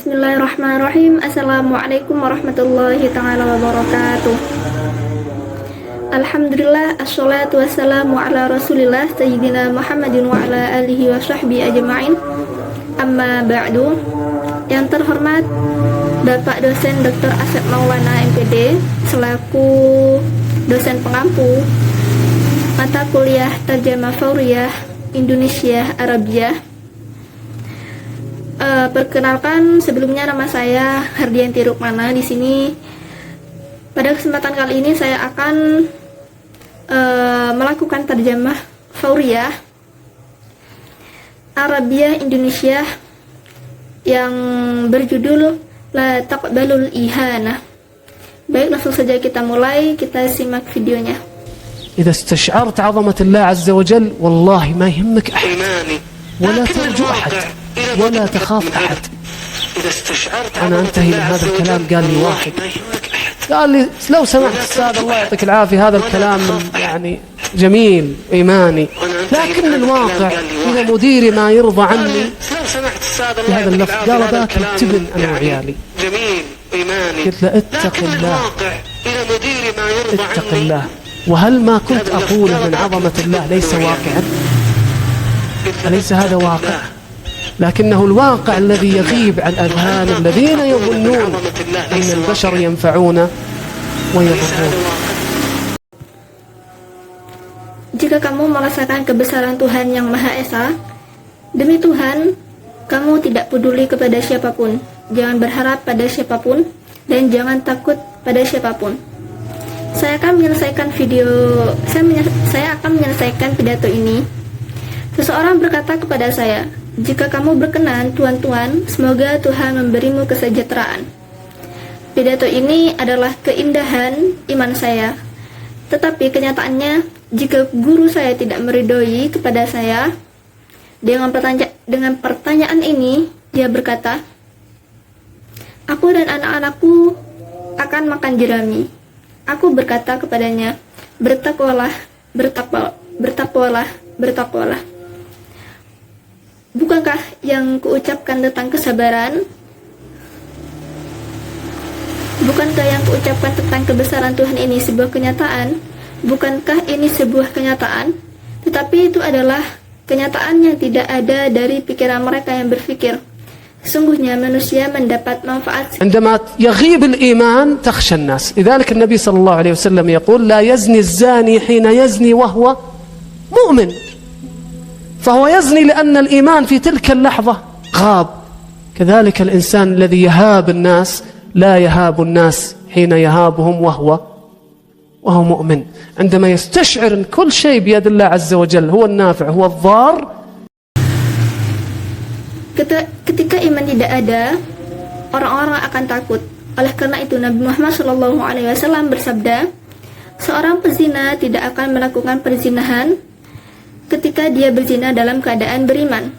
Bismillahirrahmanirrahim. Assalamualaikum warahmatullahi ta'ala wabarakatuh. Alhamdulillah, assalatu wassalamu ala rasulillah Sayyidina Muhammadin wa ala alihi wa sahbihi ajma'in. Amma ba'du. Yang terhormat Bapak dosen Dr. Asep Maulana MPD selaku dosen pengampu mata kuliah Tarjamah Fauriyah Indonesia Arabiah. Perkenalkan, sebelumnya nama saya Hardianti Rukmana. Di sini pada kesempatan kali ini saya akan melakukan tarjamah Fauriyah Arabiah Indonesia yang berjudul La Taqbalul Ihanah. Baik, langsung saja kita mulai, kita simak videonya. إذا استشعرت عظمة الله عز وجل والله ما يهمك أحد ولا ترجو أحد ولا تخاف أحد. أنا أنتهي من هذا الكلام قال لي واحد، قال لي لو سمحت أستاذ الله يعطيك العافية هذا الكلام يعني جميل إيماني، لكن الواقع إذا مديري ما يرضى عني بهذا اللفظ قال ذاك التبن أنا وعيالي. قلت له اتق الله اتق الله. وهل ما كنت أقول من عظمة الله ليس واقعا؟ أليس هذا واقع؟ لكنه الواقع الذي يغيب عن أذهان الذين يظنون أن البشر ينفعون ويضرون. Jika kamu merasakan kebesaran Tuhan yang Maha Esa, demi Tuhan, kamu tidak peduli kepada siapapun, jangan berharap pada siapapun, dan jangan takut pada siapapun. Saya akan menyelesaikan pidato ini. Seseorang berkata kepada saya, "Jika kamu berkenan, tuan-tuan, semoga Tuhan memberimu kesejahteraan." Pidato ini adalah keindahan iman saya. Tetapi kenyataannya, jika guru saya tidak meridhoi kepada saya, dengan pertanyaan ini, dia berkata, "Aku dan anak-anakku akan makan jerami." Aku berkata kepadanya, "Bertakwalah, bertakwalah, bertakwalah." Bukankah yang kuucapkan tentang kesabaran? Bukankah yang kuucapkan tentang kebesaran Tuhan ini sebuah kenyataan? Bukankah ini sebuah kenyataan? Tetapi itu adalah kenyataan yang tidak ada dari pikiran mereka yang berpikir. Sungguhnya manusia mendapat manfaat. عندما يغيب الإيمان تخشى الناس، لذلك النبي صلى الله عليه وسلم يقول لا يزني الزاني حين يزني وهو مؤمن، فهو يزني لأن الإيمان في تلك اللحظة غاب. كذلك الإنسان الذي يهاب الناس لا يهاب الناس حين يهابهم وهو مؤمن. عندما يستشعر أن كل شيء بيد الله عز وجل هو النافع هو الضار. Ketika iman tidak ada, orang-orang akan takut. Oleh karena itu Nabi Muhammad SAW bersabda, seorang pezina tidak akan melakukan perzinahan ketika dia berzina dalam keadaan beriman.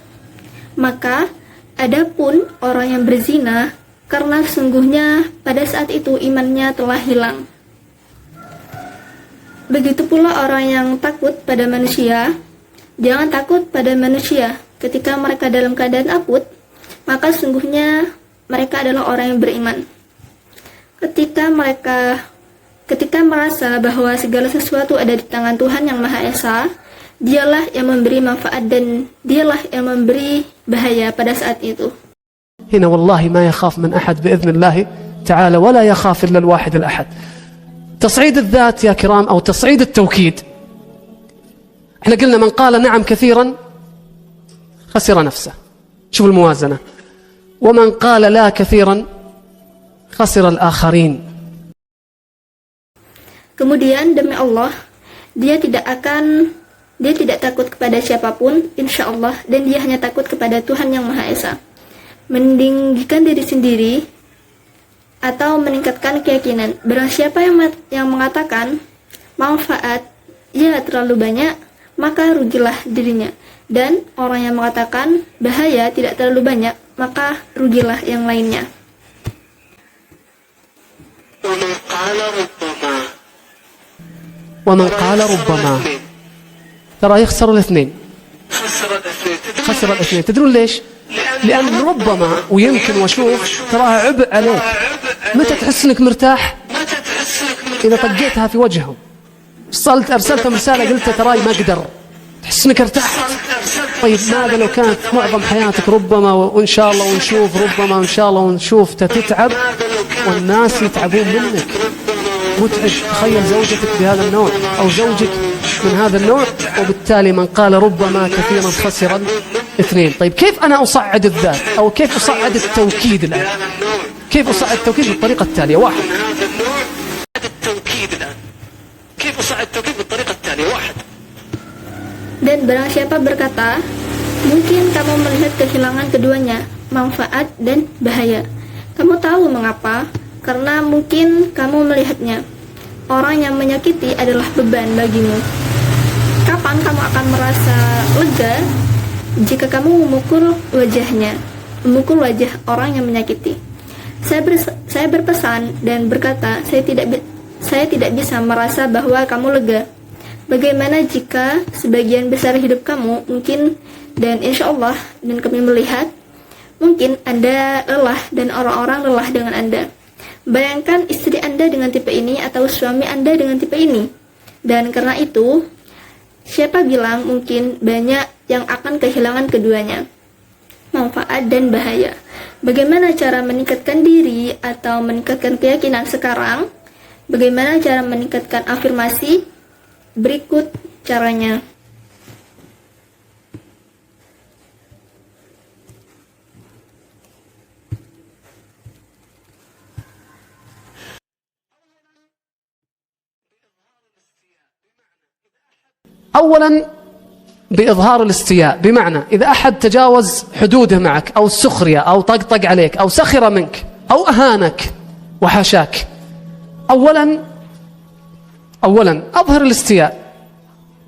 Maka adapun orang yang berzina, karena sesungguhnya pada saat itu imannya telah hilang. Begitu pula orang yang takut pada manusia. Jangan takut pada manusia ketika mereka dalam keadaan akut, maka sesungguhnya mereka adalah orang yang beriman. Ketika merasa bahwa segala sesuatu ada di tangan Tuhan yang Maha Esa, dialah yang memberi manfaat dan dialah yang memberi bahaya pada saat itu. هنا والله ما يخاف من أحد بإذن الله تعالى ولا يخاف إلا الواحد الأحد. تصعيد الذات يا كرام أو تصعيد التوكيد، احنا قلنا من قال نعم كثيرا خسر نفسه، شوف الموازنة، ومن قال لا كثيرا خسر الآخرين. Kemudian demi Allah, dia tidak takut kepada siapapun, insya Allah, dan dia hanya takut kepada Tuhan yang Maha Esa. Meninggikan diri sendiri atau meningkatkan keyakinan. Barang siapa yang mengatakan manfaat ya terlalu banyak, maka rugilah dirinya. Dan orang yang mengatakan bahaya tidak terlalu banyak, maka rugilah yang lainnya. ومن قال ربما ترى يخسر الاثنين. خسر الاثنين. تدرون ليش؟ لأن ربما ويمكن وشوف تراها عبء عليك. متى تحس انك مرتاح؟ إذا طقيتها في وجههم، أرسلتهم رسالة قلت تراي ما أقدر، تحس انك ارتحت. طيب ماذا لو كانت معظم حياتك ربما وإن شاء الله ونشوف، ربما إن شاء الله ونشوف تتعب والناس يتعبون منك، متعب. تخيل زوجتك بهذا النوع أو زوجك من هذا النوع، وبالتالي من قال ربما كثيرا خسر اثنين. طيب كيف أنا أصعد الذات أو كيف أصعد التوكيد الآن؟ كيف أصعد التوكيد؟ بالطريقة التالية. واحد، كيف أصعد التوكيد بالطريقة التالية. واحد. Dan barang siapa berkata, mungkin kamu melihat kehilangan keduanya, manfaat dan bahaya. Kamu tahu mengapa? Karena mungkin kamu melihatnya. Orang yang menyakiti adalah beban bagimu. Kapan kamu akan merasa lega? Jika kamu memukul wajahnya, memukul wajah orang yang menyakiti. Saya berpesan dan berkata, saya tidak bisa merasa bahwa kamu lega. Bagaimana jika sebagian besar hidup kamu mungkin, dan insya Allah, dan kami melihat, mungkin Anda lelah dan orang-orang lelah dengan Anda. Bayangkan istri Anda dengan tipe ini atau suami Anda dengan tipe ini. Dan karena itu, siapa bilang mungkin banyak yang akan kehilangan keduanya, manfaat dan bahaya. Bagaimana cara meningkatkan diri atau meningkatkan keyakinan sekarang? Bagaimana cara meningkatkan afirmasi? Berikut caranya. أولا بإظهار الاستياء، بمعنى إذا أحد تجاوز حدوده معك أو السخرية أو طقطق عليك أو سخر منك أو أهانك وحاشاك، أولا أظهر الاستياء.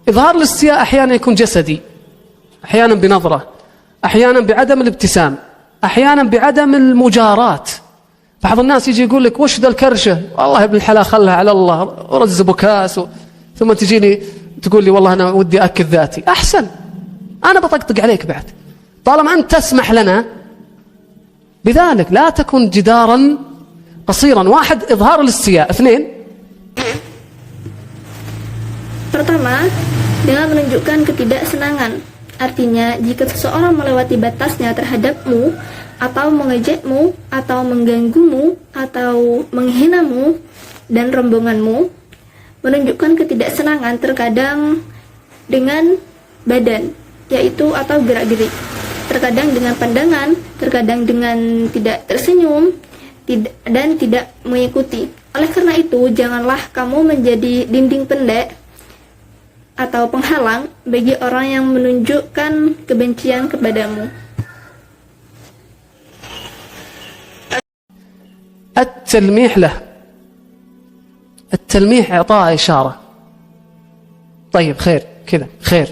إظهار الاستياء أحيانا يكون جسدي، أحيانا بنظرة، أحيانا بعدم الابتسام، أحيانا بعدم المجاراة. بعض الناس يجي يقول لك وش ذا الكرشة، والله ابن الحلال خلها على الله، ورز بكاس ثم تجيني تقول لي والله أنا ودي أكد ذاتي. أحسن، أنا بطقطق عليك بعد طالما أنت تسمح لنا بذلك. لا تكن جدارا قصيرا. واحد، إظهار الاستياء. اثنين، Pertama, dengan menunjukkan ketidaksenangan. Artinya, jika seseorang melewati batasnya terhadapmu, atau mengejekmu, atau mengganggumu, atau menghinamu dan rombonganmu, menunjukkan ketidaksenangan terkadang dengan badan, yaitu atau gerak-gerik, terkadang dengan pandangan, terkadang dengan tidak tersenyum, dan tidak mengikuti. Oleh karena itu, janganlah kamu menjadi dinding pendek atau penghalang bagi orang yang menunjukkan kebencian kepadamu. التلميح له، التلميح إعطاء إشارة. طيب خير كذا، خير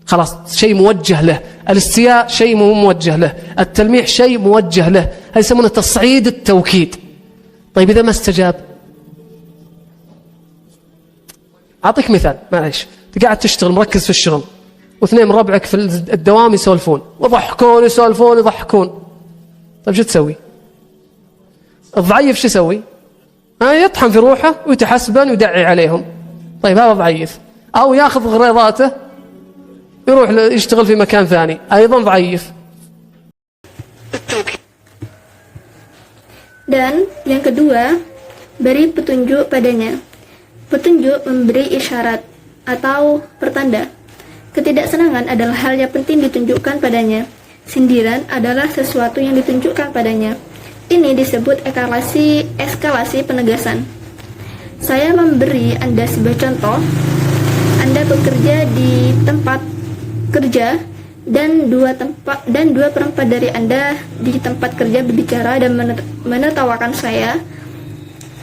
خلاص، شيء موجه له. الاستياء شيء مو موجه له، التلميح شيء موجه له، هذا يسمونه تصعيد التوكيد. طيب إذا ما استجاب، أعطيك مثال، معليش، أنت قاعد تشتغل مركز في الشغل واثنين من ربعك في الدوام يسولفون ويضحكون يسولفون يضحكون، طيب شو تسوي؟ الضعيف شو يسوي؟ يطحن في روحه ويتحسبن ويدعي عليهم. طيب هذا ضعيف. أو ياخذ غريضاته يروح يشتغل في مكان ثاني، أيضا ضعيف. Dan yang kedua, beri petunjuk padanya. Petunjuk memberi isyarat atau pertanda. Ketidaksenangan adalah hal yang penting ditunjukkan padanya. Sindiran adalah sesuatu yang ditunjukkan padanya. Ini disebut eskalasi penegasan. Saya memberi Anda sebuah contoh. Anda bekerja di tempat kerja dan dua perempat dari Anda di tempat kerja berbicara dan menertawakan saya.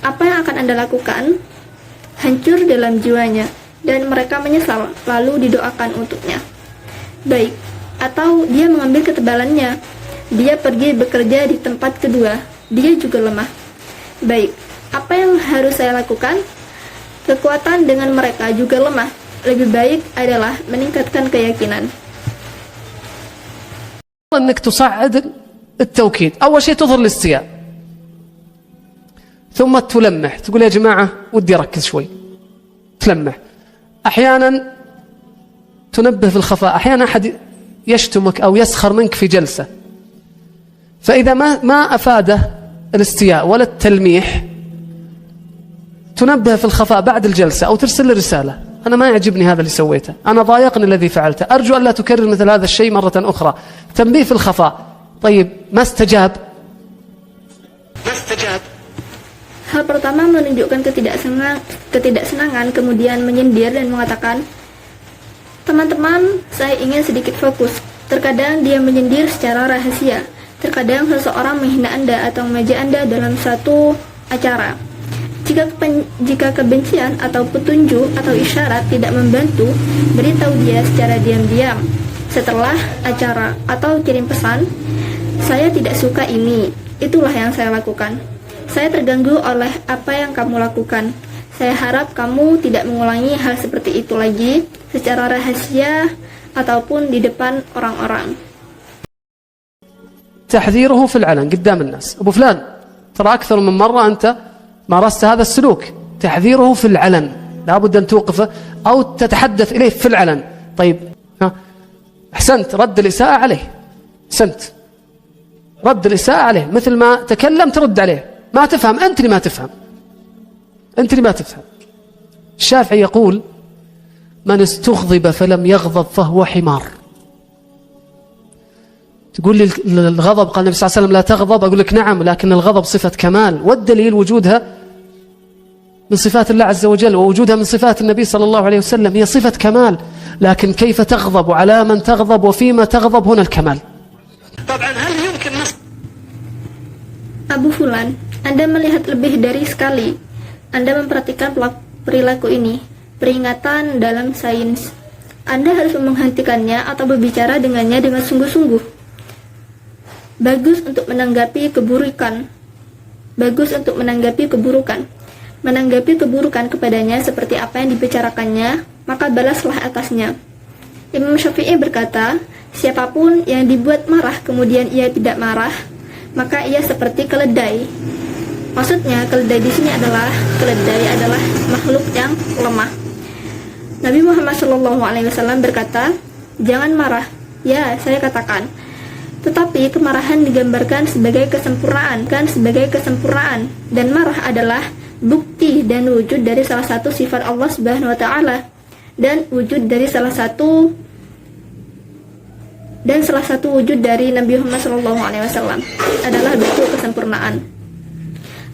Apa yang akan Anda lakukan? Hancur dalam jiwanya dan mereka menyesal, lalu didoakan untuknya. Baik, atau dia mengambil ketebalannya. Dia pergi bekerja di tempat kedua, dia juga lemah. Baik, apa yang harus saya lakukan? Kekuatan dengan mereka juga lemah. lebih baik adalah meningkatkan keyakinan. أنك تصعد التوكيد. أول شيء تظهر الاستياء، ثم تلمح، تقول يا جماعة ودي أركز شوي، تلمح. أحيانا تنبه في الخفاء، أحيانا أحد يشتمك أو يسخر منك في جلسة، فإذا ما أفاده الاستياء ولا التلميح تنبه في الخفاء بعد الجلسة أو ترسل له رسالة: أنا ما يعجبني هذا اللي سويته، أنا ضايقني الذي فعلته، أرجو أن لا تكرر مثل هذا الشيء مرة أخرى. تنبيه في الخفاء. طيب ما استجاب. Hal pertama menunjukkan ketidaksenangan, kemudian menyindir dan mengatakan, teman-teman, saya ingin sedikit fokus. Terkadang dia menyindir secara rahasia. Terkadang seseorang menghina Anda atau memuji Anda dalam satu acara. Jika kebencian atau petunjuk atau isyarat tidak membantu, beritahu dia secara diam-diam setelah acara atau kirim pesan, saya tidak suka ini, itulah yang saya lakukan. Saya terganggu oleh apa yang kamu lakukan. Saya harap kamu tidak mengulangi hal seperti itu lagi secara rahasia ataupun di depan orang-orang. تحذيره في العلن قدام الناس: أبو فلان ترى أكثر من مرة أنت مارست هذا السلوك. تحذيره في العلن، لابد أن توقفه أو تتحدث إليه في العلن. طيب أحسنت، رد الإساءة عليه، أحسنت، رد الإساءة عليه، مثل ما تكلم ترد عليه. ما تفهم أنت اللي ما تفهم، أنت اللي ما تفهم. الشافعي يقول: من استغضب فلم يغضب فهو حمار. تقول لي الغضب، قال النبي صلى الله عليه وسلم لا تغضب، أقول لك نعم، لكن الغضب صفة كمال، والدليل وجودها من صفات الله عز وجل، ووجودها من صفات النبي صلى الله عليه وسلم، هي صفة كمال، لكن كيف تغضب وعلى من تغضب وفيما تغضب، هنا الكمال. طبعا هل يمكن Abu Fulan, Anda melihat lebih dari sekali. Anda memperhatikan perilaku ini, peringatan dalam sains. Anda harus menghentikannya atau berbicara dengannya dengan sungguh-sungguh. Bagus untuk menanggapi keburukan. Menanggapi keburukan kepadanya seperti apa yang dibicarakannya, maka balaslah atasnya. Imam Syafi'i berkata, siapapun yang dibuat marah kemudian ia tidak marah, maka ia seperti keledai. Maksudnya keledai di sini adalah makhluk yang lemah. Nabi Muhammad SAW berkata, jangan marah. Ya, saya katakan. Tetapi kemarahan digambarkan sebagai kesempurnaan, dan marah adalah bukti dan wujud dari salah satu sifat Allah Subhanahu wa taala, dan salah satu wujud dari Nabi Muhammad SAW adalah bentuk kesempurnaan.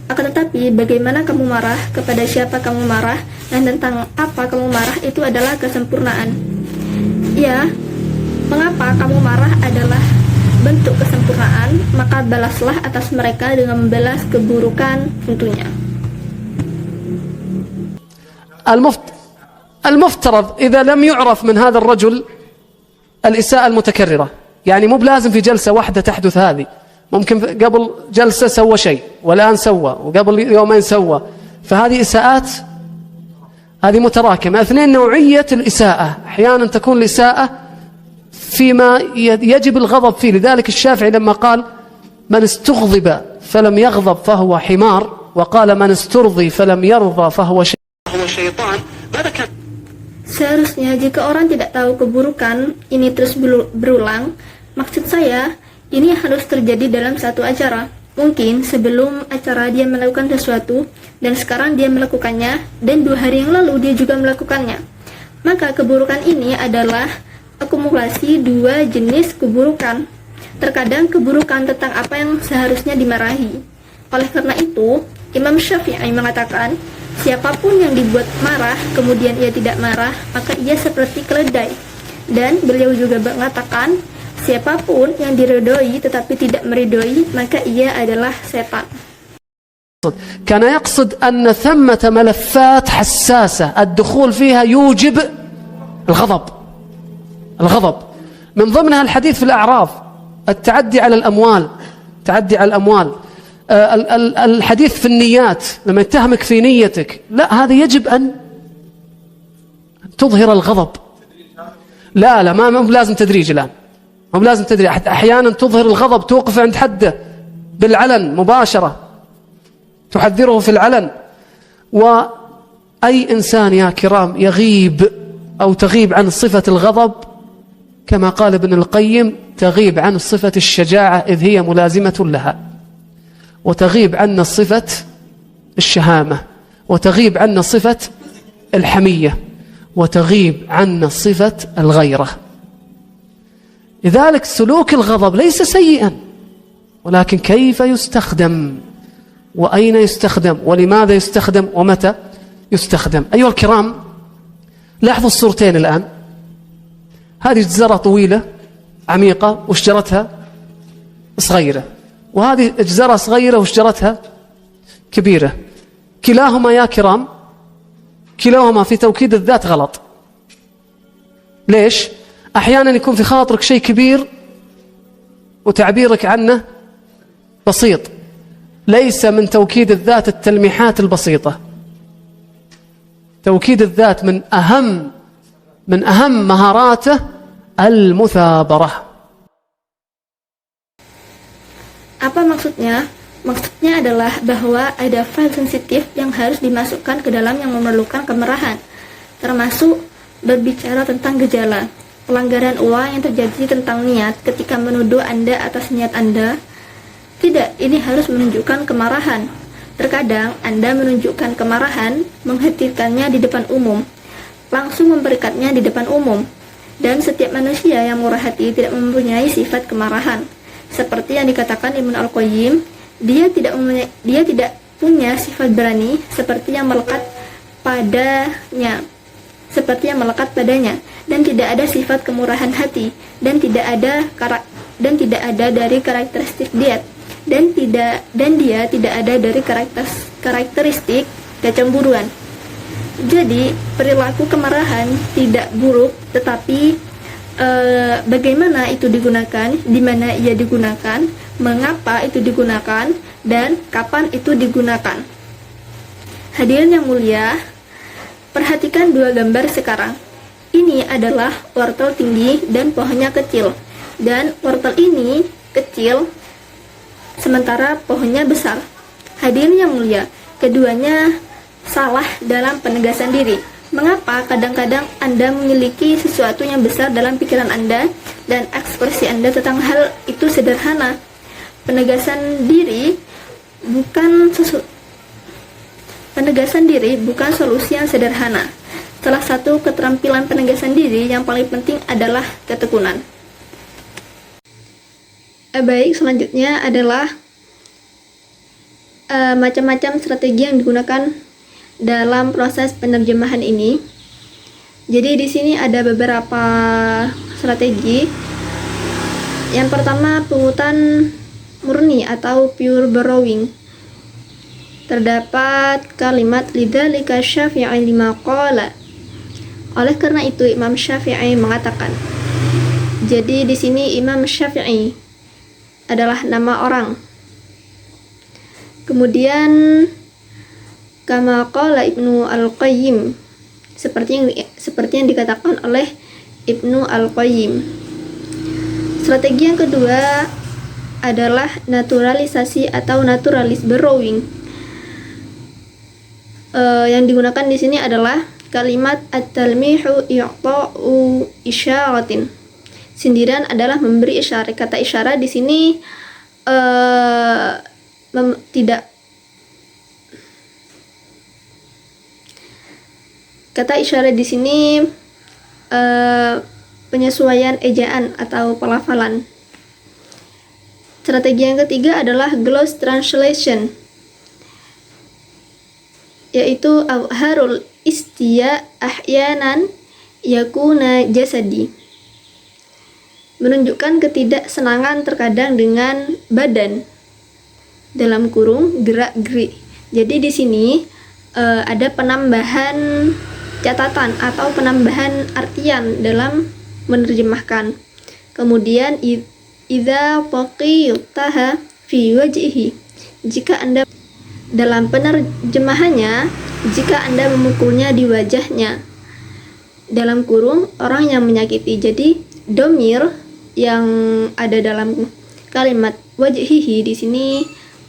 Akan tetapi bagaimana kamu marah, kepada siapa kamu marah, dan tentang apa kamu marah itu adalah kesempurnaan. Ya, mengapa kamu marah adalah bentuk kesempurnaan, maka balaslah atas mereka dengan membalas keburukan tentunya. المفترض إذا لم يعرف من هذا الرجل الإساءة المتكررة، يعني مو بلازم في جلسة واحدة تحدث هذه، ممكن قبل جلسة سوى شيء والآن سوى وقبل يومين سوى، فهذه إساءات هذه متراكمة. اثنين، نوعية الإساءة، أحيانا تكون الإساءة فيما يجب الغضب فيه، لذلك الشافعي لما قال من استغضب فلم يغضب فهو حمار، وقال من استرضي فلم يرضى فهو شيطان. Seharusnya jika orang tidak tahu keburukan ini terus berulang, maksud saya ini harus terjadi dalam satu acara. Mungkin sebelum acara dia melakukan sesuatu, dan sekarang dia melakukannya, dan 2 hari yang lalu dia juga melakukannya. Maka keburukan ini adalah akumulasi 2 jenis keburukan. Terkadang keburukan tentang apa yang seharusnya dimarahi. Oleh karena itu, Imam Syafi'i mengatakan, siapapun yang dibuat marah kemudian ia tidak marah, maka ia seperti keledai. Dan beliau juga mengatakan, siapapun yang diridhoi tetapi tidak meridhoi, maka ia adalah setan. كان يقصد أن ثمة ملفات حساسة الدخول فيها يوجب الغضب من ضمنها الحديث في الأعراض، التعدي على الأموال، الحديث في النيات، لما يتهمك في نيتك، لا، هذا يجب أن تظهر الغضب. لا ما لازم تدريج الآن، ما لازم تدريج. أحيانا تظهر الغضب، توقف عند حده بالعلن مباشرة، تحذره في العلن. وأي إنسان يا كرام يغيب أو تغيب عن صفة الغضب، كما قال ابن القيم، تغيب عن صفة الشجاعة إذ هي ملازمة لها، وتغيب عنا صفة الشهامة، وتغيب عنا صفة الحمية، وتغيب عنا صفة الغيرة. لذلك سلوك الغضب ليس سيئا، ولكن كيف يستخدم، وأين يستخدم، ولماذا يستخدم، ومتى يستخدم. أيها الكرام، لاحظوا الصورتين الآن. هذه جزرة طويلة عميقة وشجرتها صغيرة، وهذه جزرة صغيرة وشجرتها كبيرة. كلاهما يا كرام، كلاهما في توكيد الذات غلط. ليش؟ أحيانا يكون في خاطرك شيء كبير وتعبيرك عنه بسيط. ليس من توكيد الذات التلميحات البسيطة. توكيد الذات من أهم مهاراته المثابرة. Apa maksudnya? Maksudnya adalah bahwa ada file sensitif yang harus dimasukkan ke dalam yang memerlukan kemarahan, termasuk berbicara tentang gejala pelanggaran uang yang terjadi tentang niat ketika menuduh Anda atas niat Anda. Tidak, ini harus menunjukkan kemarahan. Terkadang Anda menunjukkan kemarahan, menghadirkannya di depan umum, langsung memperikatnya di depan umum. Dan setiap manusia yang murah hati tidak mempunyai sifat kemarahan. Seperti yang dikatakan Ibnu Al-Qayyim, dia tidak punya sifat berani seperti yang melekat padanya, dan tidak ada sifat kemurahan hati, dan tidak ada dari karakteristik dia, dan dia tidak ada dari karakteristik kecemburuan. Jadi perilaku kemarahan tidak buruk, tetapi bagaimana itu digunakan, di mana ia digunakan, mengapa itu digunakan, dan kapan itu digunakan. Hadirin yang mulia, perhatikan dua gambar sekarang. Ini adalah wortel tinggi dan pohonnya kecil, dan wortel ini kecil sementara pohonnya besar. Hadirin yang mulia, keduanya salah dalam penegasan diri. Mengapa kadang-kadang Anda memiliki sesuatu yang besar dalam pikiran Anda dan ekspresi Anda tentang hal itu sederhana? Penegasan diri bukan solusi yang sederhana. Salah satu keterampilan penegasan diri yang paling penting adalah ketekunan. Baik, selanjutnya adalah macam-macam strategi yang digunakan dalam proses penerjemahan ini. Jadi di sini ada beberapa strategi. Yang pertama, pungutan murni atau pure borrowing. Terdapat kalimat lidzalika Syafi'i lima qala. Oleh karena itu Imam Syafi'i mengatakan. Jadi di sini Imam Syafi'i adalah nama orang. Kemudian kama qala Ibnu Al-Qayyim, seperti yang dikatakan oleh Ibnu Al-Qayyim. Strategi yang kedua adalah naturalisasi atau naturalis borrowing. Yang digunakan di sini adalah kalimat at-talmihu i'ta'u isyaratin. Sindiran adalah memberi isyarat. Kata isyarat di sini Kata isyarat di sini penyesuaian ejaan atau pelafalan. Strategi yang ketiga adalah gloss translation, yaitu abharul istia ahyanan yakuna jasadi. Menunjukkan ketidaksenangan terkadang dengan badan, dalam kurung gerak-gerik. Jadi di sini ada penambahan catatan atau penambahan artian dalam menerjemahkan. Kemudian idza faqiltaha fi wajhihi, jika Anda dalam penerjemahannya, jika Anda memukulnya di wajahnya. dalam kurung orang yang menyakiti. Jadi domir yang ada dalam kalimat wajhihi di sini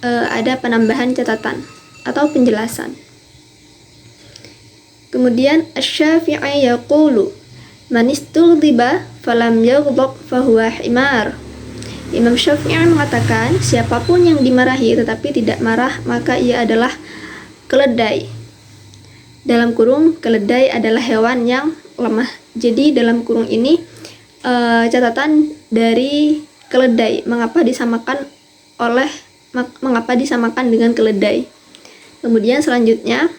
ada penambahan catatan atau penjelasan. Kemudian Asy-Syafi'i yaqulu man istughdhiba falam yaghdab fahuwa himar. Imam Syafi'i mengatakan siapapun yang dimarahi tetapi tidak marah maka ia adalah keledai. Dalam kurung keledai adalah hewan yang lemah. Jadi dalam kurung ini catatan dari keledai mengapa disamakan dengan keledai. Kemudian selanjutnya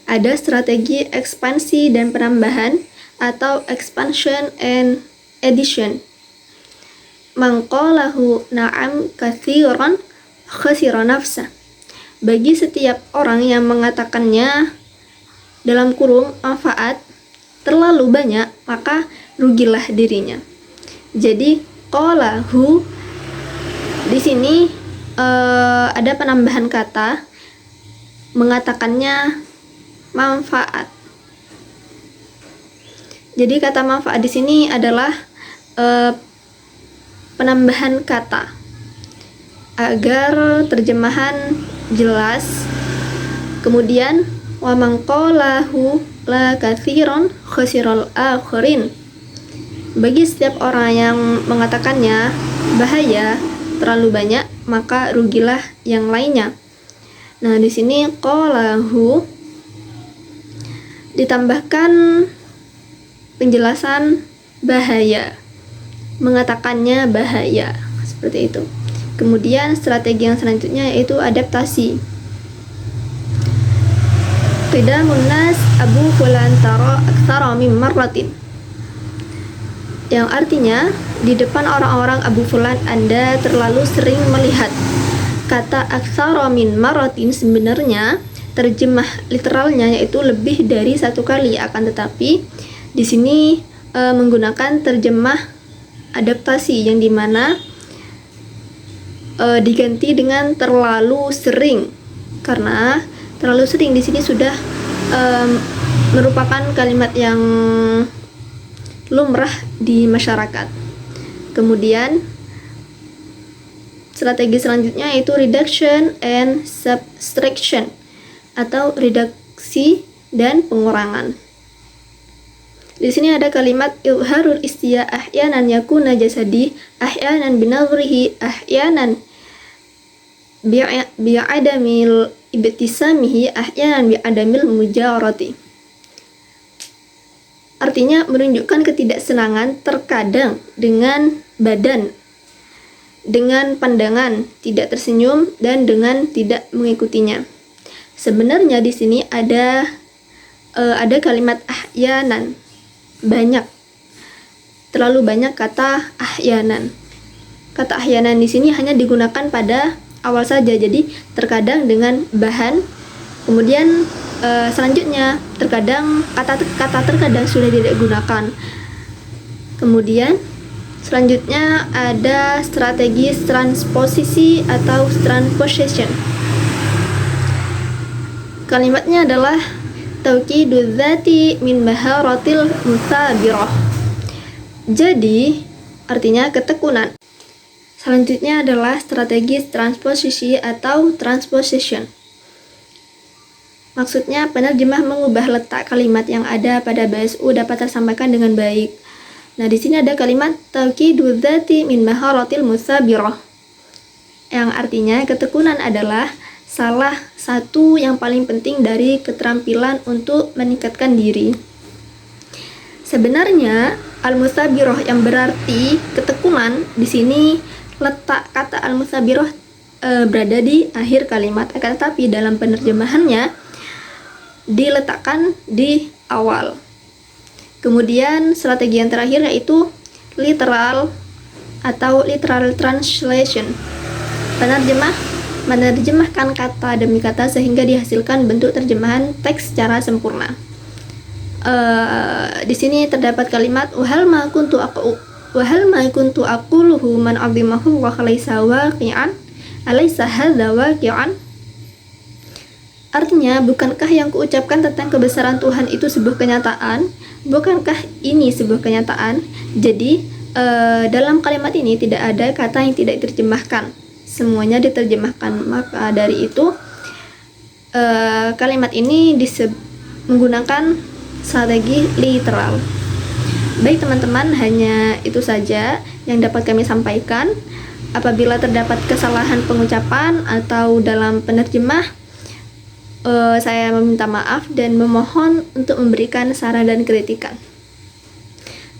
ada strategi ekspansi dan penambahan atau expansion and addition. Mangqalahu na'am katsiran khasira nafsa. Bagi setiap orang yang mengatakannya dalam kurung manfaat terlalu banyak maka rugilah dirinya. Jadi qalahu di sini ada penambahan kata mengatakannya manfaat. Jadi kata manfaat di sini adalah penambahan kata agar terjemahan jelas. Kemudian wa man qalahu la katsiran khasiral akhirin. Bagi setiap orang yang mengatakannya bahaya terlalu banyak maka rugilah yang lainnya. Nah, di sini qalahu ditambahkan penjelasan bahaya. Mengatakannya bahaya, seperti itu. Kemudian strategi yang selanjutnya yaitu adaptasi. Qidamun nas abu fulan tara aktsara min marratin. Yang artinya di depan orang-orang Abu Fulan Anda terlalu sering melihat. Kata aktsara min marratin sebenarnya terjemah literalnya yaitu lebih dari satu kali, akan tetapi di sini menggunakan terjemah adaptasi yang dimana diganti dengan terlalu sering, karena terlalu sering di sini sudah merupakan kalimat yang lumrah di masyarakat. Kemudian strategi selanjutnya yaitu reduction and subtraction atau reduksi dan pengurangan. Di sini ada kalimat izharul istiya ahyanan yakuna jasadi ahyanan binadhrihi ahyanan bi'adamil ibtisamihi ahyanan bi'adamil mujarati. Artinya menunjukkan ketidaksenangan terkadang dengan badan, dengan pandangan, tidak tersenyum dan dengan tidak mengikutinya. Sebenarnya di sini ada kalimat ahyanan, banyak, terlalu banyak kata ahyanan. Kata ahyanan di sini hanya digunakan pada awal saja, jadi terkadang dengan bahan. Kemudian selanjutnya terkadang kata terkadang sudah tidak digunakan. Kemudian selanjutnya ada strategi transposisi atau transposition. Kalimatnya adalah tauqidul dzati min maharatil musabirah. Jadi artinya ketekunan. Selanjutnya adalah strategi transposisi atau transposition. Maksudnya penerjemah mengubah letak kalimat yang ada pada BSU dapat tersampaikan dengan baik. Nah, di sini ada kalimat tauqidul dzati min maharatil musabirah, yang artinya ketekunan adalah salah satu yang paling penting dari keterampilan untuk meningkatkan diri. Sebenarnya al-musabirah yang berarti ketekunan di sini letak kata al-musabirah berada di akhir kalimat, akan tetapi dalam penerjemahannya diletakkan di awal. Kemudian strategi yang terakhir yaitu literal atau literal translation. Penerjemah menerjemahkan kata demi kata sehingga dihasilkan bentuk terjemahan teks secara sempurna. Di sini terdapat kalimat wahal ma kuntu aquluhu man 'azimahu wa laysa waqi'an alaysa hadza waqi'an. Artinya, bukankah yang kuucapkan tentang kebesaran Tuhan itu sebuah kenyataan? Bukankah ini sebuah kenyataan? Jadi, dalam kalimat ini tidak ada kata yang tidak diterjemahkan. Semuanya diterjemahkan. Maka dari itu, kalimat ini menggunakan strategi literal. Baik teman-teman, hanya itu saja yang dapat kami sampaikan. Apabila terdapat kesalahan pengucapan atau dalam penerjemah, saya meminta maaf dan memohon untuk memberikan saran dan kritikan.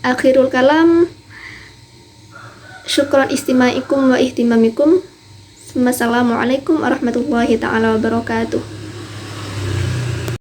Akhirul kalam, syukran istimaikum wa ihtimamikum. Wassalamualaikum warahmatullahi taala wabarakatuh.